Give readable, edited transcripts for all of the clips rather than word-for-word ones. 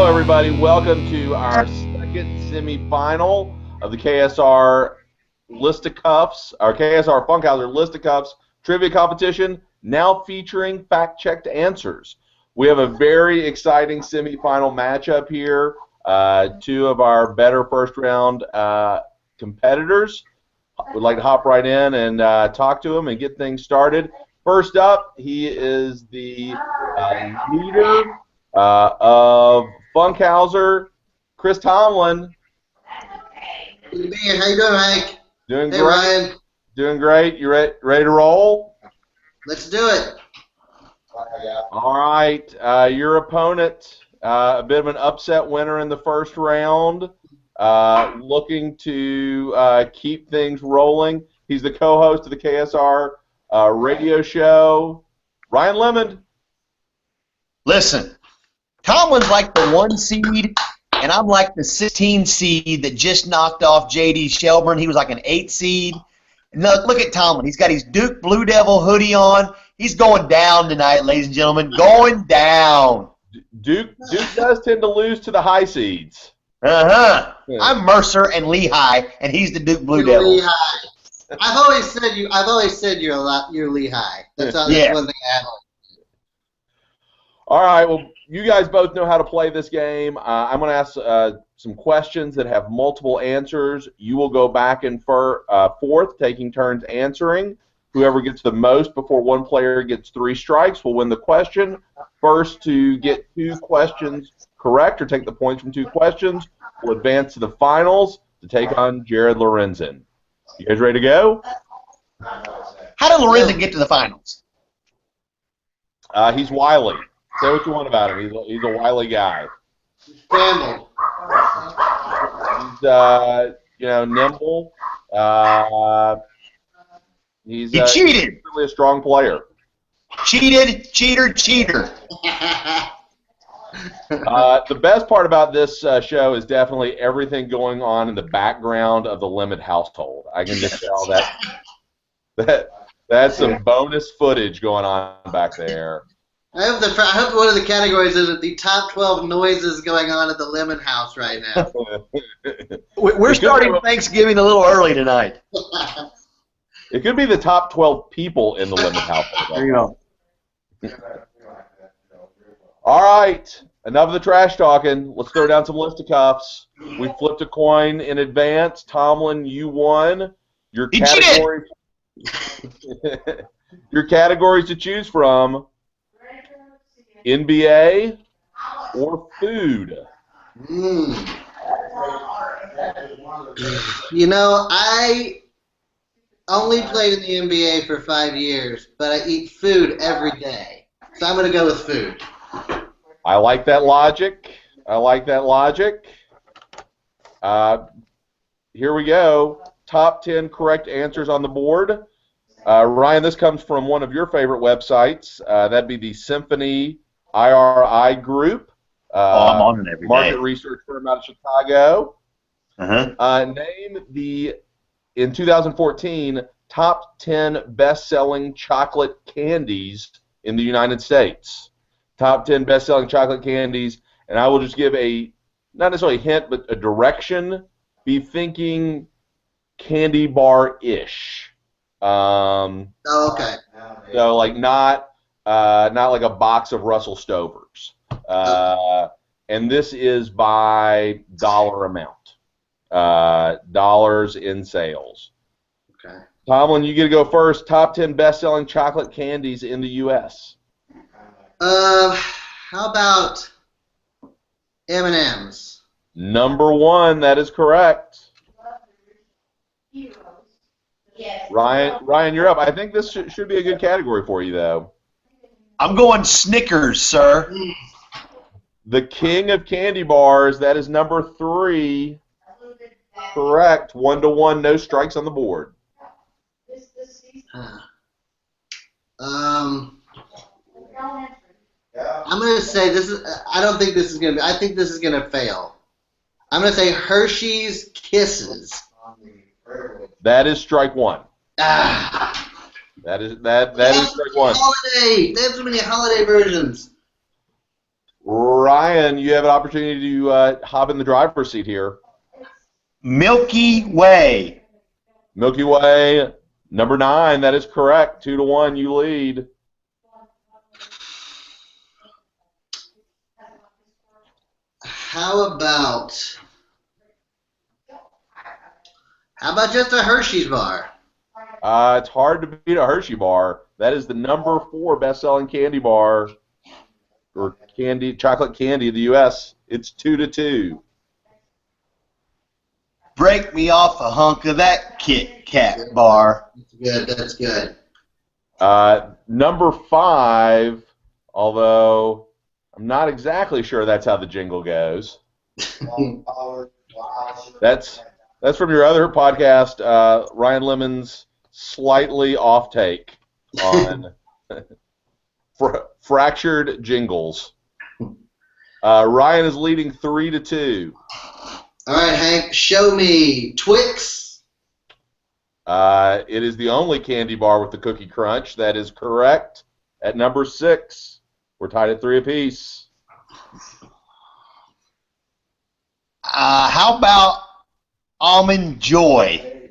Hello, everybody. Welcome to our second semifinal of the KSR Listicuffs, our KSR Funkhouser Listicuffs trivia competition, now featuring fact-checked answers. We have a very exciting semifinal matchup here. Two of our better first-round competitors. We'd like to hop right in and talk to them and get things started. First up, he is the leader of Funkhouser, Chris Tomlin. Good to be here. How you doing, Hank? Doing hey, great. Ryan. Doing great. You ready to roll? Let's do it. All right. Your opponent, a bit of an upset winner in the first round, looking to keep things rolling. He's the co-host of the KSR radio show, Ryan Lemon. Listen, Tomlin's like the 1 seed, and I'm like the 16 seed that just knocked off J.D. Shelburne. He was like an 8 seed. And look at Tomlin. He's got his Duke Blue Devil hoodie on. He's going down tonight, ladies and gentlemen. Going down. Duke does tend to lose to the high seeds. Uh-huh. Yeah. I'm Mercer and Lehigh, and he's the Duke Blue Devil. Lehigh. I've always said you're Lehigh. That's one thing I have. All right, well, you guys both know how to play this game. I'm going to ask some questions that have multiple answers. You will go back and forth, taking turns answering. Whoever gets the most before one player gets 3 strikes will win the question. First to get 2 questions correct or take the points from 2 questions will advance to the finals to take on Jared Lorenzen. You guys ready to go? How did Lorenzen get to the finals? He's wily. Say what you want about him. He's a wily guy. Scrambled. He's nimble. He cheated. He's really a strong player. Cheated, cheater. The best part about this show is definitely everything going on in the background of the Lemon household. I can just tell that's some bonus footage going on back there. I hope one of the categories is the top 12 noises going on at the Lemon house right now. We're starting Thanksgiving a little early tonight. It could be the top 12 people in the Lemon household. There you go. All right, enough of the trash talking. Let's throw down some listicuffs. We flipped a coin in advance. Tomlin, you won. Your categories to choose from: NBA or food. I only played in the NBA for 5 years, but I eat food every day. So I'm going to go with food. I like that logic. Here we go. Top 10 correct answers on the board. Ryan, this comes from one of your favorite websites. That'd be the Symphony IRI Group. I'm on it every market day. research firm out of Chicago. Uh-huh. In 2014, top 10 best-selling chocolate candies in the United States. Top 10 best-selling chocolate candies, and I will just give not necessarily a hint, but a direction. Be thinking candy bar-ish. Okay. So like not like a box of Russell Stovers. And this is by dollar amount. Dollars in sales. Okay. Tomlin, you get to go first. Top 10 best-selling chocolate candies in the U.S. How about M&M's? Number 1, that is correct. Ryan, you're up. I think this should be a good category for you, though. I'm going Snickers, sir. The king of candy bars, that is number 3. Correct. 1-1, no strikes on the board. I'm going to say this is. I don't think this is going to be. I think this is going to fail. I'm going to say Hershey's Kisses. That is strike 1. Ah. That is strike 1. Holiday. They have so many holiday versions. Ryan, you have an opportunity to hop in the driver's seat here. Milky Way. Milky Way, number 9. That is correct. 2-1, you lead. How about just a Hershey's bar? It's hard to beat a Hershey bar. That is the number 4 best-selling candy bar or chocolate candy in the U.S. It's 2-2. Break me off a hunk of that Kit Kat bar. That's good. Number 5, although I'm not exactly sure that's how the jingle goes. That's from your other podcast, Ryan Lemon's slightly off take on fractured jingles. Ryan is leading 3-2. All right, Hank, show me Twix. It is the only candy bar with the cookie crunch. That is correct. At number 6, we're tied at 3 apiece. How about Almond Joy?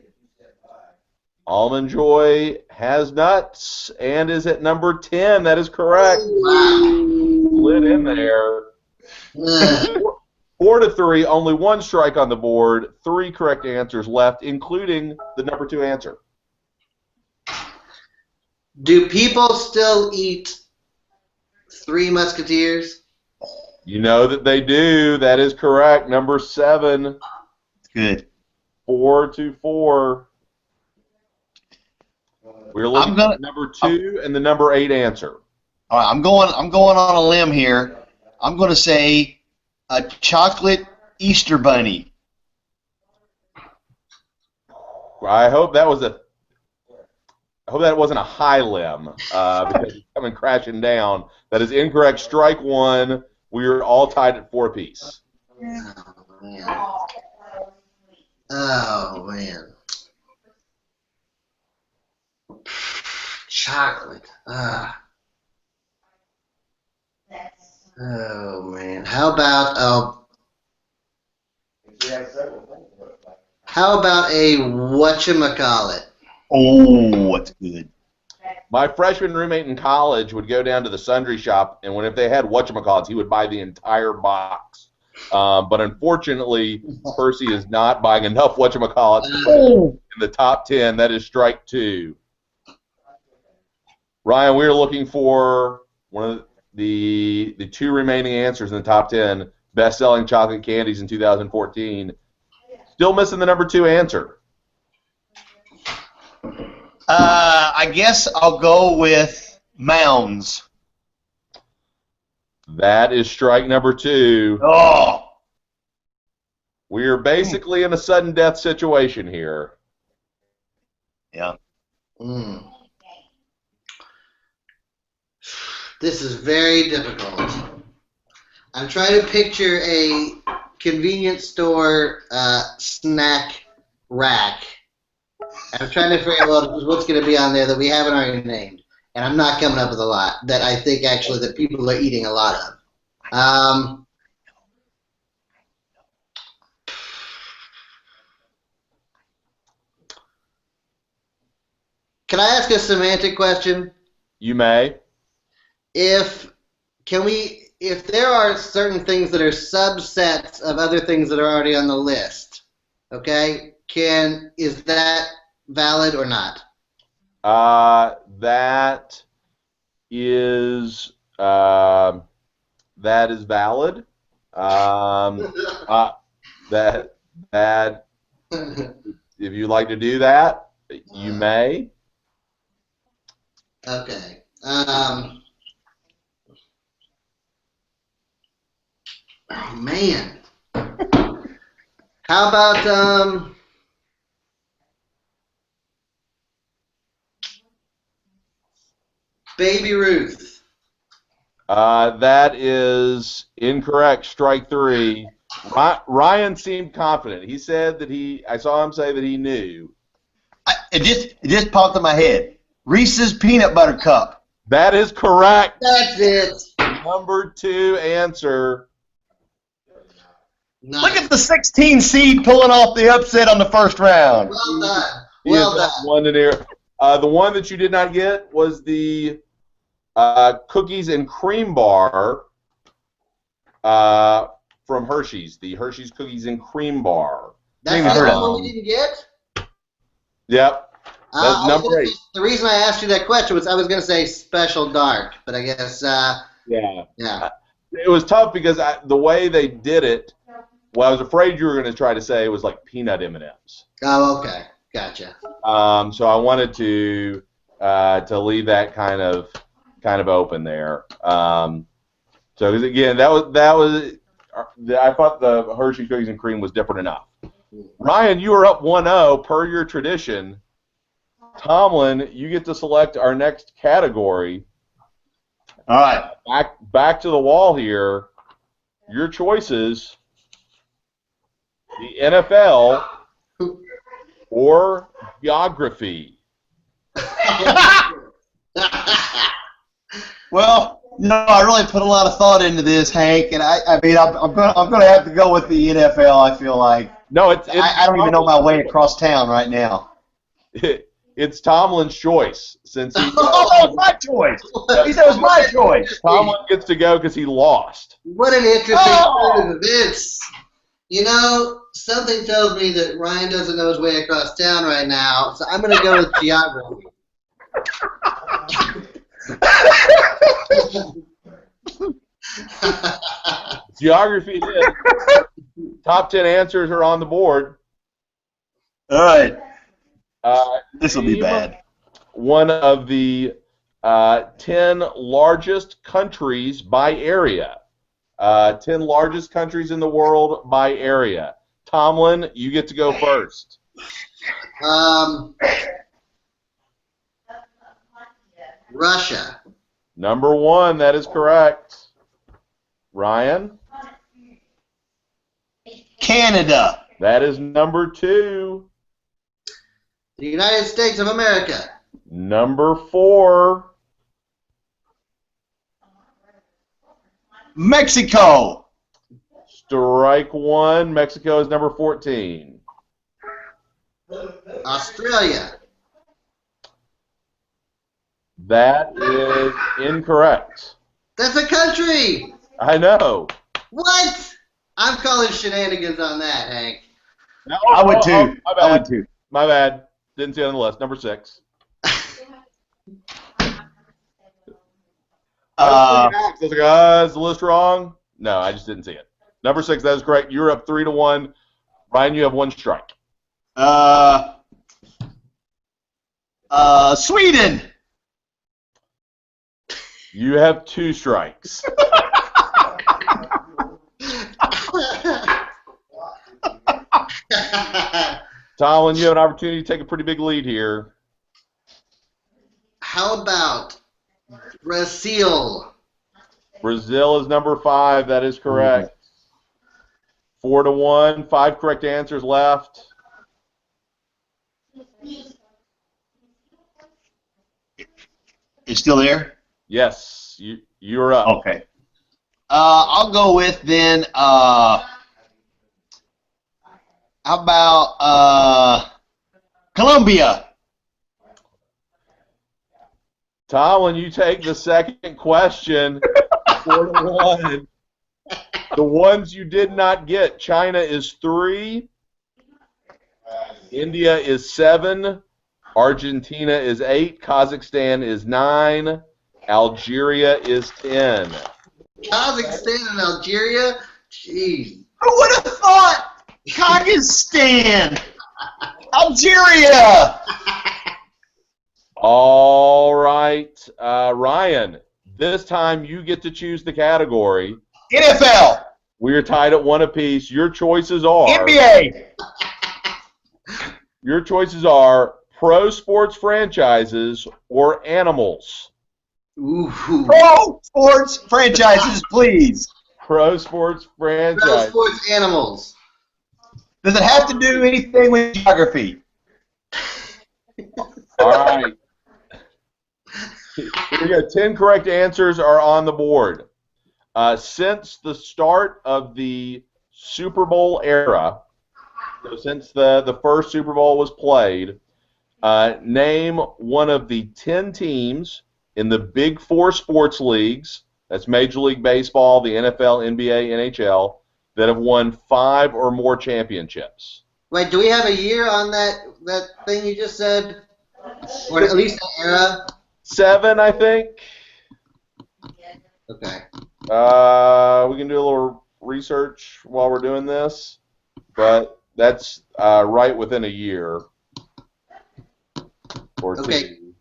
Almond Joy has nuts and is at number 10. That is correct. Wow. Slid in there. 4-3, only 1 strike on the board, 3 correct answers left, including the number 2 answer. Do people still eat Three Musketeers? You know that they do. That is correct. Number 7. Good. 4-4. We're looking at number 2 and the number 8 answer. All right, I'm going on a limb here. I'm going to say a chocolate Easter bunny. I hope that wasn't a high limb because it's coming crashing down. That is incorrect. Strike 1. We are all tied at 4 apiece. Oh, man. Chocolate. Oh, man. How about a whatchamacallit? Oh, that's good. My freshman roommate in college would go down to the sundry shop, and if they had whatchamacallits, he would buy the entire box. But unfortunately, Percy is not buying enough whatchamacallits to put in the top 10. That is strike 2. Ryan, we are looking for one of the 2 remaining answers in the top 10 best-selling chocolate candies in 2014. Still missing the number 2 answer. I guess I'll go with Mounds. That is strike number 2. Oh. We are basically in a sudden death situation here. Yeah. This is very difficult. I'm trying to picture a convenience store snack rack. I'm trying to figure out what's going to be on there that we haven't already named. And I'm not coming up with a lot that I think actually that people are eating a lot of. Can I ask a semantic question? You may. If there are certain things that are subsets of other things that are already on the list, okay, is that valid or not? That is valid. That if you'd like to do that, you may. Okay. Oh man. How about Baby Ruth? That is incorrect. Strike 3. Ryan seemed confident. He said that I saw him say that he knew. It just popped in my head. Reese's Peanut Butter Cup. That is correct. That's it. number 2 answer. Nice. Look at the 16 seed pulling off the upset on the first round. Well done. He Well is up done. 1-0. The one that you did not get was the cookies and cream bar from Hershey's. The Hershey's cookies and cream bar. That's Even the heard only of one you didn't get? Yep. That's I was number gonna 8. say- the reason I asked you that question was I was going to say special dark, but I guess, Yeah. yeah. It was tough because the way they did it, well, I was afraid you were going to try to say it was like peanut M&Ms. Oh, okay. Gotcha. So I wanted to leave that kind of open there. So again, that was I thought the Hershey cookies and cream was different enough. Ryan, you are up 1-0 per your tradition. Tomlin, you get to select our next category. All right. Back to the wall here. Your choices: the NFL or geography. Well, I really put a lot of thought into this, Hank, and I mean, I'm gonna have to go with the NFL. I feel like No, it's I don't even know my way across town right now. It's Tomlin's choice since he. Oh, that was my choice. He said it was my choice. Tomlin gets to go because he lost. What an interesting turn of events. You know, something tells me that Ryan doesn't know his way across town right now, so I'm going to go with geography. Geography is. Top 10 answers are on the board. All right. This will be bad. One of the 10 largest countries by area. 10 largest countries in the world by area. Tomlin, you get to go first. Russia. Number 1, that is correct. Ryan? Canada. That is number 2. The United States of America. Number 4. Mexico. Strike 1. Mexico is number 14. Australia. That is incorrect. That's a country. I know. What? I'm calling shenanigans on that, Hank. I would too. My I bad. would too. My bad. Didn't see it on the list. Number 6. I was like, is the list wrong? No, I just didn't see it. Number 6, that is correct. You're up 3-1. Ryan, you have 1 strike. Sweden. You have 2 strikes. Tomlin, you have an opportunity to take a pretty big lead here. How about Brazil? Brazil is number 5. That is correct. 4-1. 5 correct answers left. It's still there? Yes, you're up. Okay. I'll go with then, how about Colombia? Tomlin, you take the second question. 4-1. The ones you did not get: China is 3, India is 7, Argentina is 8, Kazakhstan is 9, Algeria is 10. Kazakhstan and Algeria? Jeez. Who would have thought? Kazakhstan! Algeria! All right, Ryan, this time you get to choose the category. NFL! We are tied at 1 apiece. Your choices are... NBA! Your choices are pro sports franchises or animals. Ooh. Pro sports franchises, please. Pro sports Pro franchise. sports animals. Does it have to do anything with geography? All right. Here we go. 10 correct answers are on the board. Since the start of the Super Bowl era, so since the first Super Bowl was played, name one of the 10 teams in the Big Four sports leagues, that's Major League Baseball, the NFL, NBA, NHL, that have won 5 or more championships. Wait, do we have a year on that thing you just said? Or at least an era? 7, I think. Okay. We can do a little research while we're doing this, but that's right within a year or Okay. 2.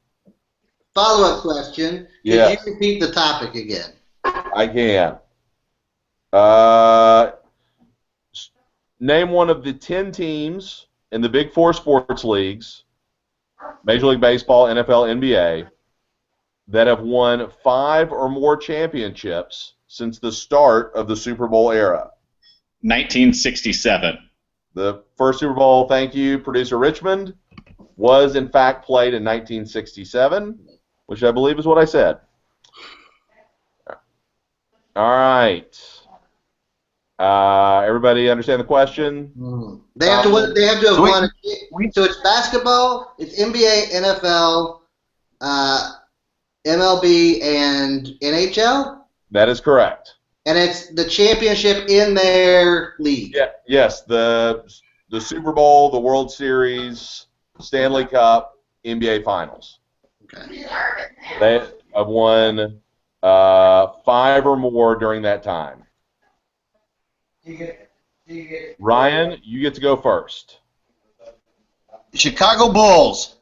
Follow-up question. Yes. Could you repeat the topic again? I can. Name one of the 10 teams in the Big Four sports leagues, Major League Baseball, NFL, NBA, that have won 5 or more championships since the start of the Super Bowl era. 1967. The first Super Bowl, thank you, producer Richmond, was in fact played in 1967, which I believe is what I said. All right. Everybody understand the question? They have to win, they have to have won. So it's basketball, it's NBA, NFL, MLB, and NHL? That is correct. And it's the championship in their league. Yeah, yes, the Super Bowl, the World Series, Stanley Cup, NBA Finals. Okay. They have won 5 or more during that time. Ryan, you get to go first. Chicago Bulls.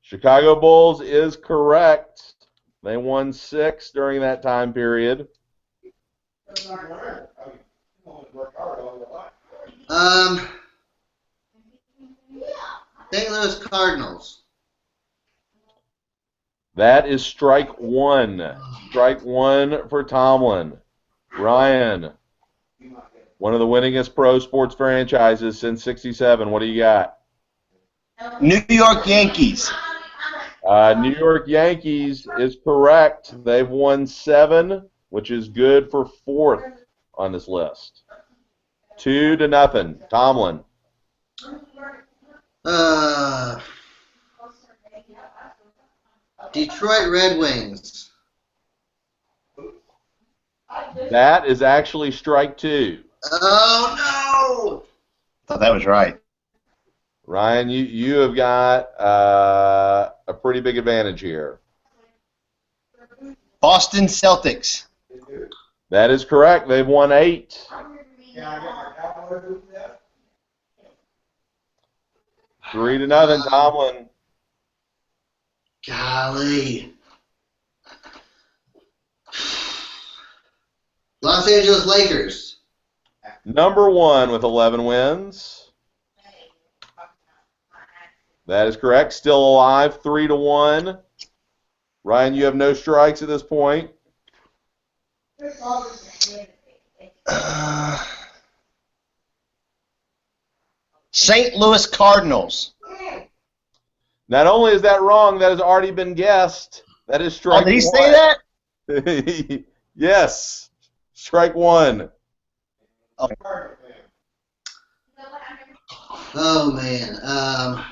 Chicago Bulls is correct. They won 6 during that time period. St. Louis Cardinals. That is strike 1. Strike 1 for Tomlin. Ryan, one of the winningest pro sports franchises since '67. What do you got? New York Yankees. New York Yankees is correct. They've won 7, which is good for 4th on this list. 2-0. Tomlin. Detroit Red Wings. That is actually strike 2. Oh, no! Thought that was right. Ryan, you have got a pretty big advantage here. Boston Celtics. That is correct. They've won 8. 3-0, Tomlin. Golly. Los Angeles Lakers. Number 1 with 11 wins. That is correct. Still alive, 3-1. Ryan, you have no strikes at this point. St. Louis Cardinals. Not only is that wrong, that has already been guessed. That is strike 1. Oh, did he say that? Yes. Strike 1. Oh, man. I'm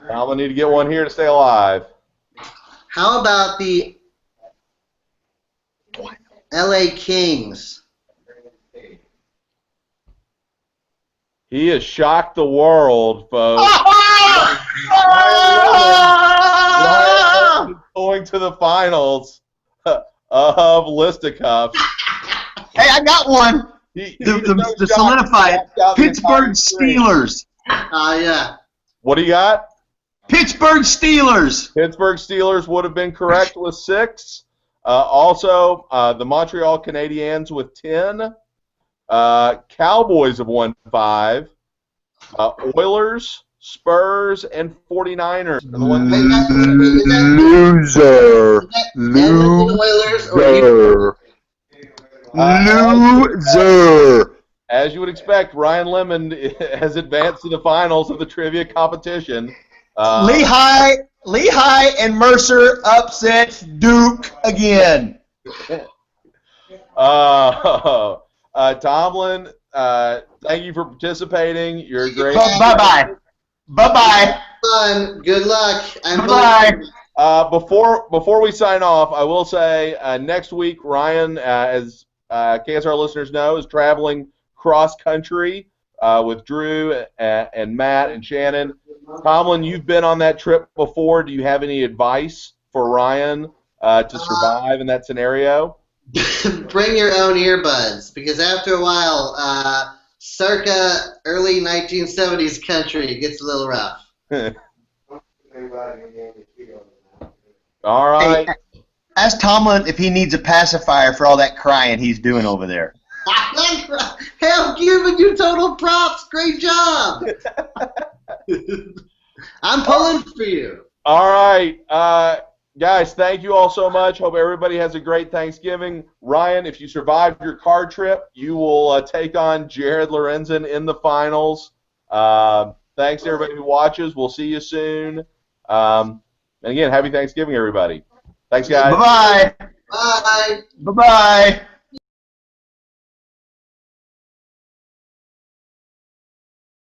going to need to get one here to stay alive. How about the LA Kings? He has shocked the world, folks. Going to the finals of Listicuffs. Hey, I got one. The solidified Pittsburgh Steelers. Yeah. What do you got? Pittsburgh Steelers. Pittsburgh Steelers would have been correct with 6. Also, the Montreal Canadiens with 10. Cowboys have won 5. Oilers, Spurs, and 49ers. Loser. Loser. As you would expect, Ryan Lemon has advanced to the finals of the trivia competition. Lehigh and Mercer upsets Duke again. Tomlin, thank you for participating. You're a great. Bye-bye. Bye-bye. Fun. Good luck. Bye-bye. Before we sign off, I will say next week, Ryan, as KSR listeners know, is traveling cross-country with Drew and Matt and Shannon. Tomlin, you've been on that trip before. Do you have any advice for Ryan to survive in that scenario? Bring your own earbuds, because after a while, circa early 1970s country gets a little rough. All right. Hey, ask Tomlin if he needs a pacifier for all that crying he's doing over there. Hell, giving you total props. Great job. I'm pulling for you. All right. Guys, thank you all so much. Hope everybody has a great Thanksgiving. Ryan, if you survive your car trip, you will take on Jared Lorenzen in the finals. Thanks to everybody who watches. We'll see you soon. And again, happy Thanksgiving, everybody. Thanks, guys. Bye-bye. Bye. Bye-bye.